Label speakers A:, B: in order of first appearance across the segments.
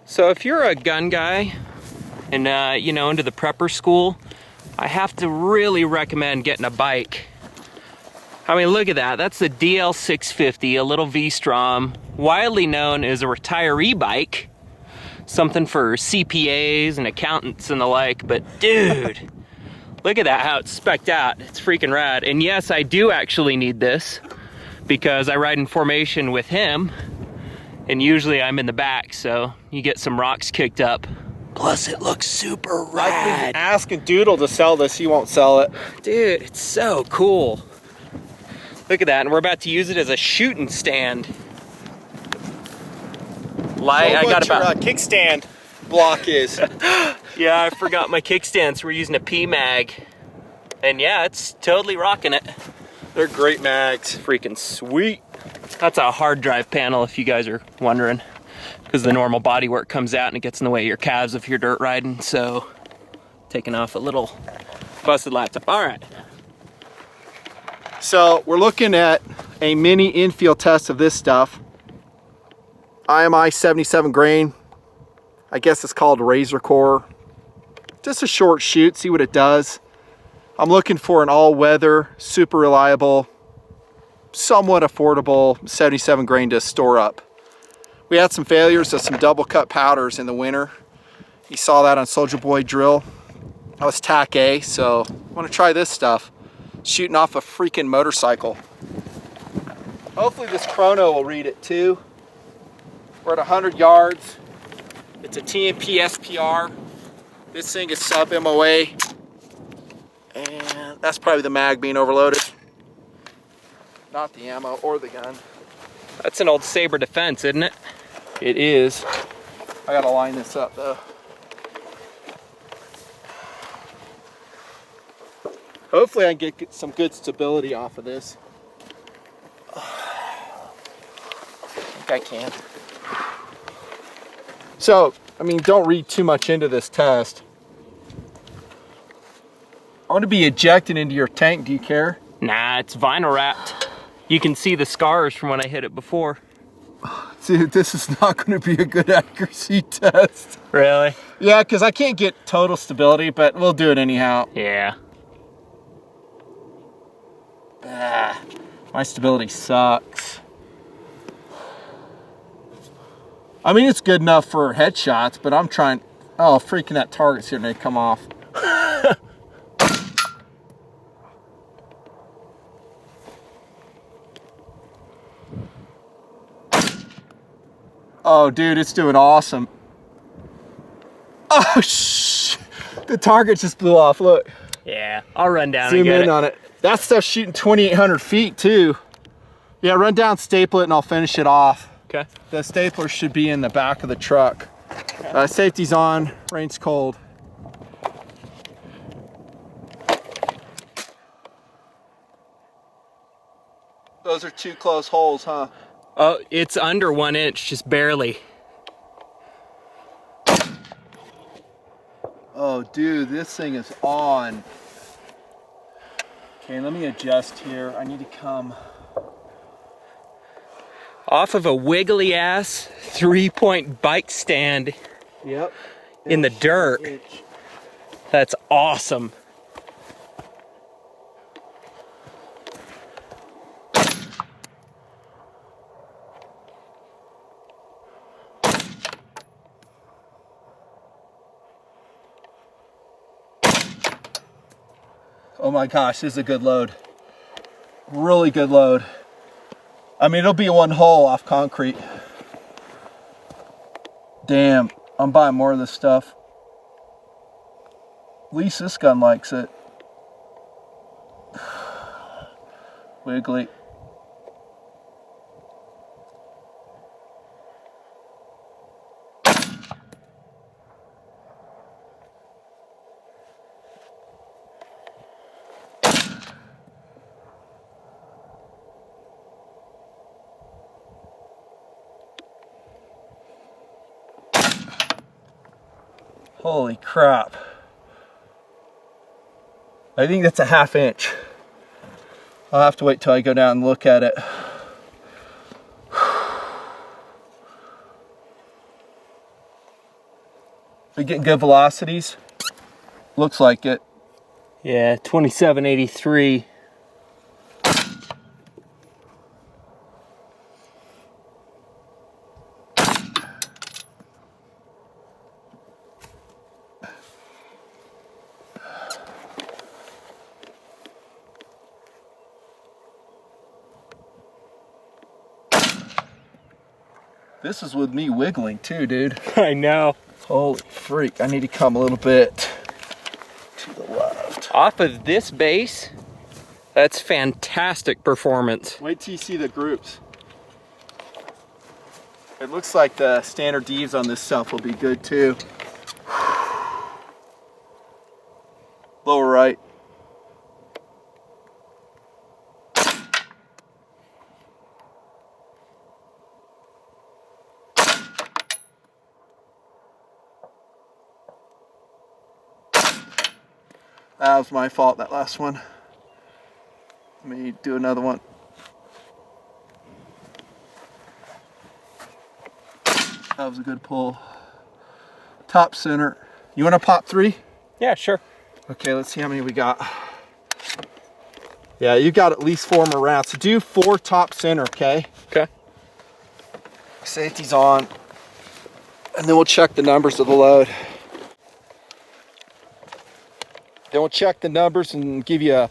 A: So if you're a gun guy and you know, into the prepper school, I have to really recommend getting a bike. I mean, look at that. That's the DL650, a little V-Strom, widely known as a retiree bike. Something for CPAs and accountants and the like, but dude, look at that, how it's spec'd out. It's freaking rad. And yes, I do actually need this because I ride in formation with him, and usually I'm in the back, so you get some rocks kicked up. Plus, it looks super rad.
B: I've been asking Doodle to sell this, he won't sell it.
A: Dude, it's so cool. Look at that, and we're about to use it as a shooting stand. I got about
B: kickstand block is.
A: Yeah, I forgot my kickstand, so we're using a P-mag. And yeah, it's totally rocking it.
B: They're great mags.
A: Freaking sweet. That's a hard drive panel, if you guys are wondering, because the normal bodywork comes out and it gets in the way of your calves if you're dirt riding. So taking off a little busted laptop. All right.
B: So we're looking at a mini infield test of this stuff. IMI 77 grain. I guess it's called razor core. Just a short shoot, see what it does. I'm looking for an all-weather, super reliable, somewhat affordable 77 grain to store up. We had some failures of some double cut powders in the winter. You saw that on Soldier Boy drill. That was tack A, so I want to try this stuff. Shooting off a freaking motorcycle. Hopefully this chrono will read it too. We're at 100 yards. It's a TMP SPR. This thing is sub MOA. And that's probably the mag being overloaded. Not the ammo or the gun.
A: That's an old Saber Defense, isn't it?
B: It is. I gotta line this up though. Hopefully I can get some good stability off of this. I think I can. So, I mean, don't read too much into this test. I want to be ejected into your tank. Do you care?
A: Nah, it's vinyl wrapped. You can see the scars from when I hit it before.
B: Dude, this is not going to be a good accuracy test.
A: Really?
B: Yeah, because I can't get total stability, but we'll do it anyhow.
A: Yeah.
B: My stability sucks. I mean, it's good enough for headshots, but I'm trying... Oh, freaking that target's here and they come off. Oh, dude, it's doing awesome. Oh, shh. The target just blew off, look.
A: Yeah, I'll run down
B: Zoom
A: and get
B: in
A: it.
B: on it. That stuff's shooting 2,800 feet, too. Yeah, run down, staple it, and I'll finish it off.
A: Okay.
B: The stapler should be in the back of the truck. Safety's on, rain's cold. Those are two close holes, huh?
A: Oh, it's under 1 inch, just barely.
B: Oh, dude, this thing is on. Okay, let me adjust here. I need to come.
A: Off of a wiggly ass 3-point bike stand.
B: Yep.
A: In the dirt. That's awesome.
B: Oh my gosh, this is a good load. Really good load. I mean, it'll be one hole off concrete. Damn, I'm buying more of this stuff. At least this gun likes it. Wiggly. Holy crap. I think that's a 1/2 inch. I'll have to wait till I go down and look at it. We getting good velocities? Looks like it.
A: Yeah, 2783.
B: This is with me wiggling too, dude.
A: I know.
B: Holy freak, I need to come a little bit to the left.
A: Off of this base, that's fantastic performance.
B: Wait till you see the groups. It looks like the standard divs on this stuff will be good too. Lower right. That was my fault, that last one. Let me do another one. That was a good pull. Top center. You want to pop 3?
A: Yeah, sure.
B: Okay, let's see how many we got. Yeah, you got at least 4 more rounds. So do 4 top center, okay?
A: Okay.
B: Safety's on. And then we'll check the numbers of the load. Then we'll check the numbers and give you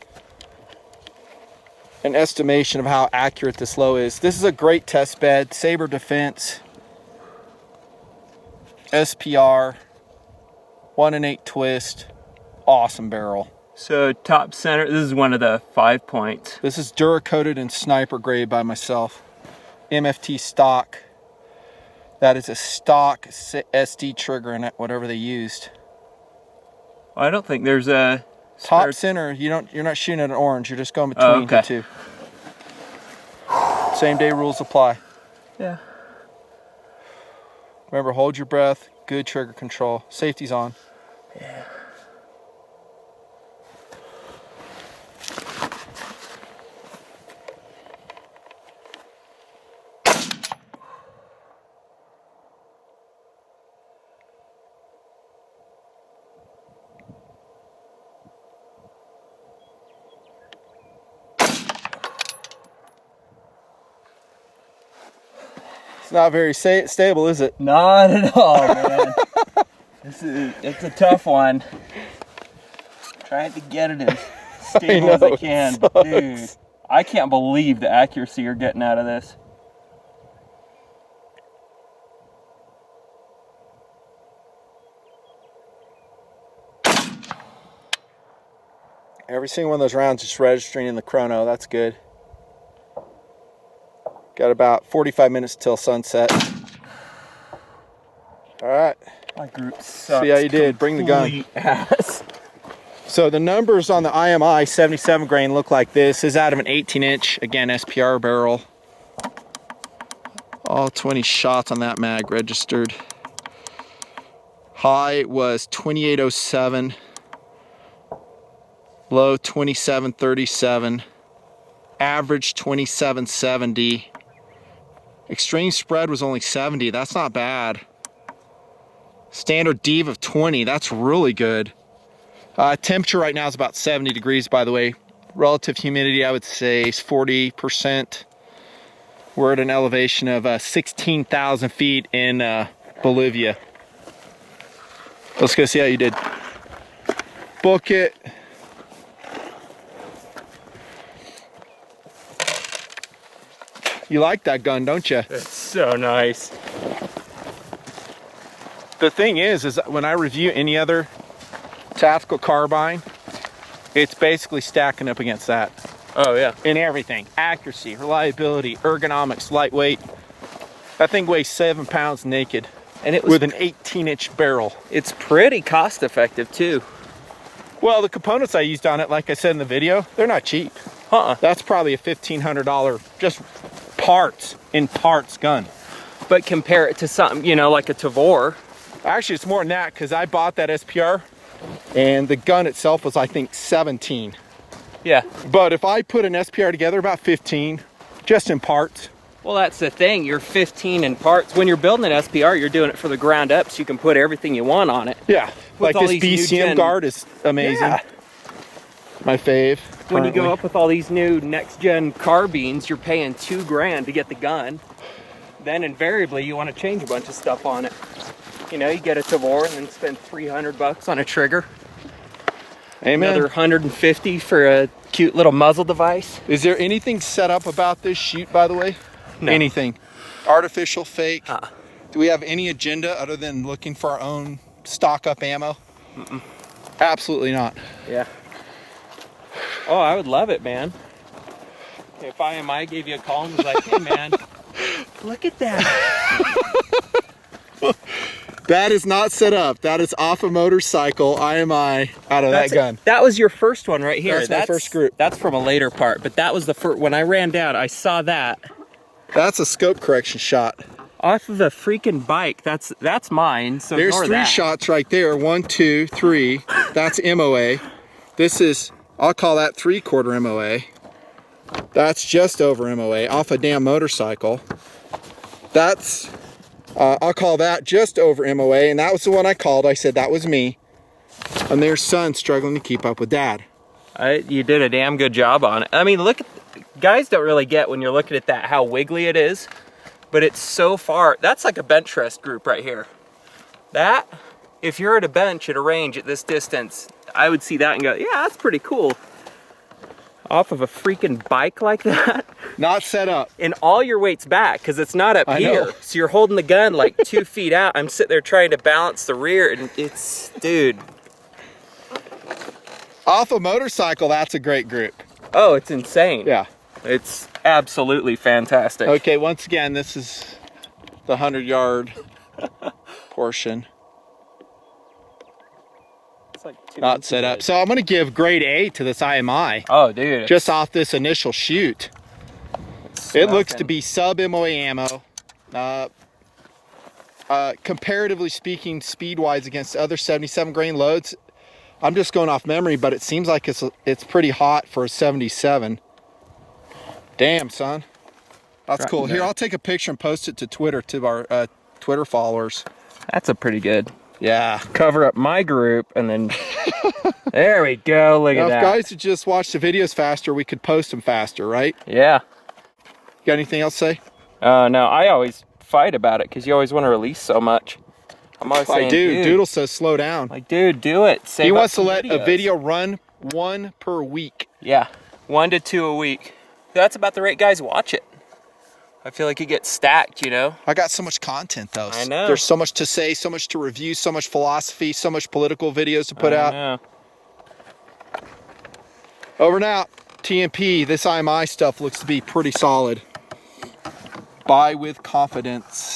B: an estimation of how accurate this low is. This is a great test bed. Saber Defense. SPR. 1 and 8 twist. Awesome barrel.
A: So top center, this is one of the 5 points.
B: This is Duracoated and sniper grade by myself. MFT stock. That is a stock SD trigger in it, whatever they used.
A: I don't think there's a
B: Top center, you're not shooting at an orange, you're just going between the two. Same day rules apply.
A: Yeah.
B: Remember, hold your breath, good trigger control. Safety's on.
A: Yeah.
B: It's not very stable, is it?
A: Not at all, man. It's a tough one. Trying to get it as stable as I can, but dude, I can't believe the accuracy you're getting out of this.
B: Every single one of those rounds just registering in the chrono. That's good. Got about 45 minutes till sunset. All right.
A: My group sucks.
B: See how you did. Bring the gun.
A: Ass.
B: So the numbers on the IMI 77 grain look like this. This is out of an 18-inch, again, SPR barrel. All 20 shots on that mag registered. High was 2807. Low 2737. Average 2770. Extreme spread was only 70. That's not bad. Standard div of 20. That's really good. Temperature right now is about 70 degrees, by the way. Relative humidity, I would say, is 40%. We're at an elevation of 16,000 feet in Bolivia. Let's go see how you did. Book it. You like that gun, don't you?
A: It's so nice.
B: The thing is when I review any other tactical carbine, it's basically stacking up against that.
A: Oh yeah.
B: In everything. Accuracy, reliability, ergonomics, lightweight. That thing weighs 7 pounds naked. And it was with an 18-inch barrel.
A: It's pretty cost effective too.
B: Well, the components I used on it, like I said in the video, they're not cheap. That's probably a $1,500 just parts gun.
A: But compare it to something, you know, like a Tavor.
B: Actually, it's more than that, because I bought that SPR and the gun itself was, I think, 17.
A: Yeah.
B: But if I put an SPR together, about 15, just in parts.
A: Well, that's the thing. You're 15 in parts. When you're building an SPR, you're doing it for the ground up, so you can put everything you want on it.
B: Yeah, like
A: all
B: this
A: these new
B: BCM
A: gen-
B: guard is amazing.
A: Yeah.
B: My fave.
A: When you go
B: currently.
A: up with all these new next-gen carbines, you're paying $2,000 to get the gun. Then invariably, you want to change a bunch of stuff on it. You know, you get a Tavor and then spend $300 on a trigger.
B: Amen.
A: Another 150 for a cute little muzzle device.
B: Is there anything set up about this shoot, by the way?
A: No.
B: Anything? Artificial, fake?
A: Uh-uh.
B: Do we have any agenda other than looking for our own stock up ammo? Absolutely not.
A: Yeah. Oh, I would love it, man. If IMI gave you a call and was like, hey, man, look at that.
B: That is not set up. That is off a motorcycle IMI out of that gun.
A: That was your first one right here.
B: That's my first group.
A: That's from a later part, but that was the first. When I ran down, I saw that.
B: That's a scope correction shot.
A: Off of a freaking bike. That's mine, so
B: There's
A: ignore
B: 3
A: that.
B: shots right there. 1, 2, 3. That's MOA. This is, I'll call that 3/4 MOA. That's just over MOA off a damn motorcycle. That's, I'll call that just over MOA, and that was the one I called. I said that was me. And there's son struggling to keep up with dad.
A: You did a damn good job on it. I mean, look at, guys don't really get when you're looking at that how wiggly it is, but it's so far. That's like a bench rest group right here. That, if you're at a bench at a range at this distance, I would see that and go, yeah, that's pretty cool. Off of a freaking bike like that.
B: Not set up.
A: And all your weight's back because it's not up
B: I
A: here.
B: know.
A: So you're holding the gun like 2 feet out. I'm sitting there trying to balance the rear and it's, dude.
B: Off a motorcycle, that's a great group.
A: Oh, it's insane.
B: Yeah.
A: It's absolutely fantastic.
B: Okay, once again, this is the 100-yard portion.
A: It's like 2
B: Not
A: inches
B: set up.
A: wide.
B: So I'm gonna give grade A to this IMI.
A: Oh, dude.
B: Just off this initial shoot. It looks to be sub MOA ammo. Comparatively speaking, speed-wise against other 77 grain loads, I'm just going off memory, but it seems like it's pretty hot for a 77. Damn, son. That's
A: Right
B: cool.
A: there.
B: Here, I'll take a picture and post it to Twitter, to our Twitter followers.
A: That's a pretty good.
B: Yeah.
A: Cover up my group and then there we go. Look
B: Now,
A: at
B: if
A: that.
B: guys would just watch the videos faster, we could post them faster, right?
A: Yeah.
B: Got anything else to say?
A: No, I always fight about it because you always want to release so much. I'm always saying,
B: Dude, Doodle says slow down.
A: like, dude, do it. Save
B: He
A: up
B: wants to
A: some
B: let a
A: videos.
B: video run 1 per week.
A: Yeah, 1 to 2 a week. That's about the rate guys watch it. I feel like it gets stacked, you know?
B: I got so much content though.
A: I know.
B: There's so much to say, so much to review, so much philosophy, so much political videos to put
A: I
B: out.
A: know.
B: Over and out. TMP, this IMI stuff looks to be pretty solid. Buy with confidence.